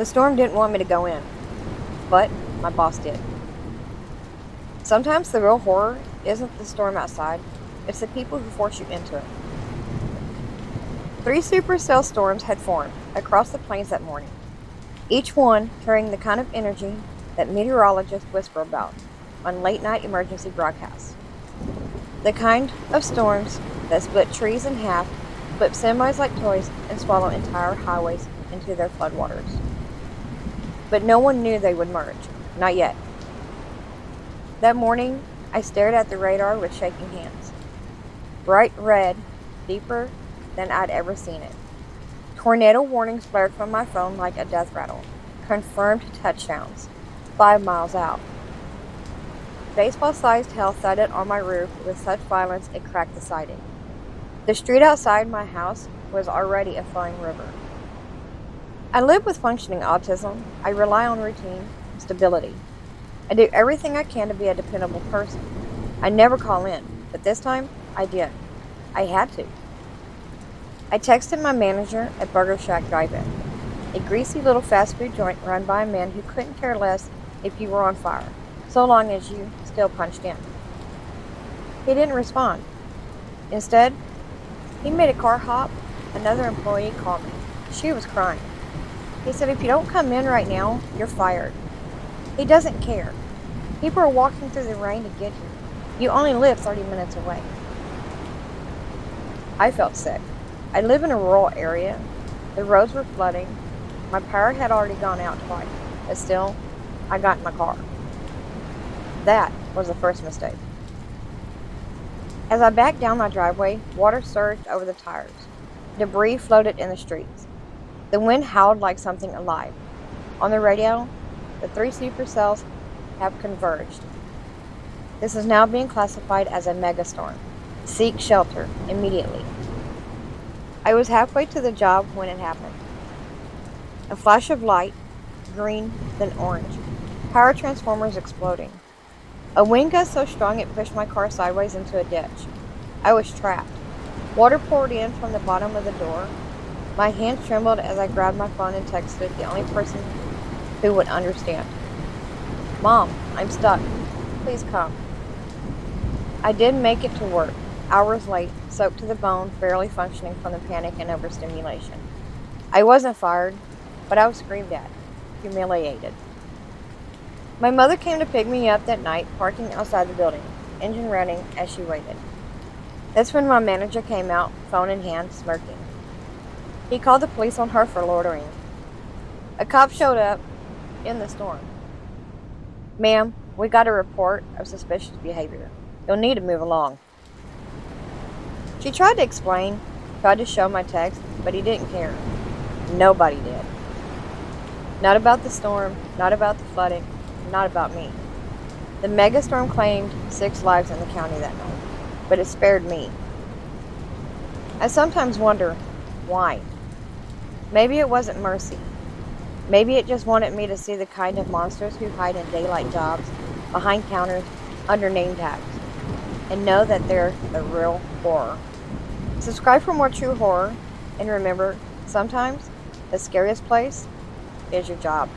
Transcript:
The storm didn't want me to go in, but my boss did. Sometimes the real horror isn't the storm outside, it's the people who force you into it. 3 supercell storms had formed across the plains that morning, each one carrying the kind of energy that meteorologists whisper about on late-night emergency broadcasts. The kind of storms that split trees in half, flip semis like toys, and swallow entire highways into their floodwaters. But no one knew they would merge. Not yet. That morning, I stared at the radar with shaking hands. Bright red, deeper than I'd ever seen it. Tornado warnings blared from my phone like a death rattle. Confirmed touchdowns. 5 miles out. Baseball-sized hail thudded on my roof with such violence it cracked the siding. The street outside my house was already a flowing river. I live with functioning autism. I rely on routine, stability. I do everything I can to be a dependable person. I never call in, but this time, I did. I had to. I texted my manager at Burger Shack Drive-In, a greasy little fast food joint run by a man who couldn't care less if you were on fire, so long as you still punched in. He didn't respond. Instead, he made a car hop. Another employee called me. She was crying. He said, "If you don't come in right now, you're fired." He doesn't care. People are walking through the rain to get here. You only live 30 minutes away. I felt sick. I live in a rural area. The roads were flooding. My power had already gone out twice, but still, I got in my car. That was the first mistake. As I backed down my driveway, water surged over the tires. Debris floated in the streets. The wind howled like something alive. On the radio, the 3 supercells have converged. This is now being classified as a megastorm. Seek shelter immediately. I was halfway to the job when it happened. A flash of light, green, then orange. Power transformers exploding. A wind gust so strong it pushed my car sideways into a ditch. I was trapped. Water poured in from the bottom of the door. My hands trembled as I grabbed my phone and texted the only person who would understand. "Mom, I'm stuck. Please come." I did make it to work, hours late, soaked to the bone, barely functioning from the panic and overstimulation. I wasn't fired, but I was screamed at, humiliated. My mother came to pick me up that night, parking outside the building, engine running as she waited. That's when my manager came out, phone in hand, smirking. He called the police on her for loitering. A cop showed up in the storm. "Ma'am, we got a report of suspicious behavior. You'll need to move along." She tried to explain, tried to show my text, but he didn't care. Nobody did. Not about the storm, not about the flooding, not about me. The megastorm claimed 6 lives in the county that night, but it spared me. I sometimes wonder, why? Maybe it wasn't mercy. Maybe it just wanted me to see the kind of monsters who hide in daylight jobs, behind counters, under name tags, and know that they're the real horror. Subscribe for more true horror, and remember, sometimes the scariest place is your job.